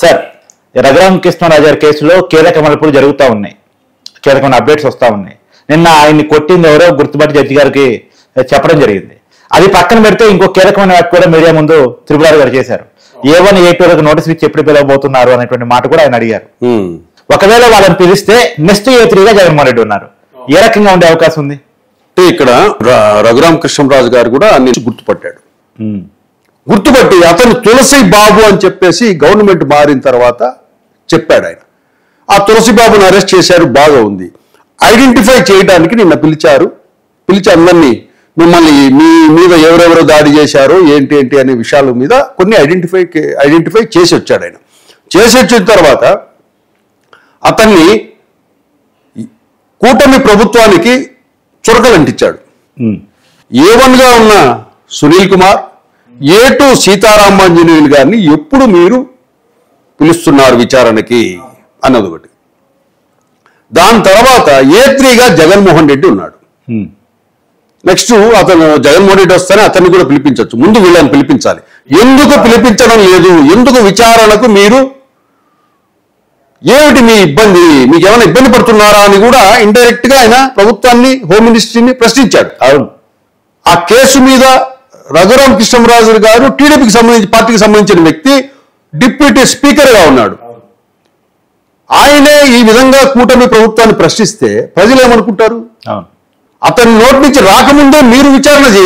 Sir, Raghurama Krishnaraju గారి కేసులో కీలక మలుపులు జరుగుతూ ఉన్నాయి, కీలకమైన అప్డేట్స్ వస్తూ ఉన్నాయి. నిన్న ఆయన్ని కొట్టింది ఎవరో గుర్తుపట్టి జడ్జి గారికి చెప్పడం జరిగింది. అది పక్కన పెడితే ఇంకో కీలకమైన వాటి కూడా మీడియా ముందు త్రిపురారు గారు చేశారు. A1 A2 నోటీసులు ఇచ్చి ఎప్పుడు పిలవబోతున్నారు అనేటువంటి మాట కూడా ఆయన అడిగారు. ఒకవేళ వాళ్ళని పిలిస్తే నెక్స్ట్ A3గా జగన్మోహన్ రెడ్డి ఉన్నారు. ఏ రకంగా ఉండే అవకాశం ఉంది? ఇక్కడ రఘురామ కృష్ణరాజు గారు కూడా అన్ని గుర్తుపట్టాడు. గుర్తుపట్టి అతను తులసి బాబు అని చెప్పేసి గవర్నమెంట్ మారిన తర్వాత చెప్పాడు ఆయన. ఆ తులసి బాబుని అరెస్ట్ చేశారు, బాగా ఉంది. ఐడెంటిఫై చేయడానికి నిన్న పిలిచి అందరినీ మిమ్మల్ని మీ మీద ఎవరెవరో దాడి చేశారో ఏంటి అనే విషయాల మీద కొన్ని ఐడెంటిఫై చేసి వచ్చాడు ఆయన. చేసి వచ్చిన తర్వాత అతన్ని కూటమి ప్రభుత్వానికి చురకలంటించాడు. A1గా ఉన్న సునీల్ కుమార్, A2 సీతారామాంజనేయులు గారిని ఎప్పుడు మీరు పిలుస్తున్నారు విచారణకి అన్నది ఒకటి. దాని తర్వాత A3గా జగన్మోహన్ రెడ్డి ఉన్నాడు. నెక్స్ట్ అతను జగన్మోహన్ రెడ్డి వస్తేనే అతన్ని కూడా పిలిపించవచ్చు. ముందు వీళ్ళని పిలిపించాలి. ఎందుకు పిలిపించడం లేదు? ఎందుకు విచారణకు మీరు ఏమిటి మీ ఇబ్బంది? మీకు ఏమైనా ఇబ్బంది పడుతున్నారా అని కూడా ఇండైరెక్ట్ గా ఆయన ప్రభుత్వాన్ని, హోమ్ మినిస్ట్రీని ప్రశ్నించాడు. ఆ కేసు మీద రఘురామ కృష్ణరాజు గారు టీడీపీకి సంబంధించి పార్టీకి సంబంధించిన వ్యక్తి, డిప్యూటీ స్పీకర్ గా ఉన్నాడు. ఆయనే ఈ విధంగా కూటమి ప్రభుత్వాన్ని ప్రశ్నిస్తే ప్రజలు ఏమనుకుంటారు? అతని నోటి నుంచి రాకముందే మీరు విచారణ చేయాలి.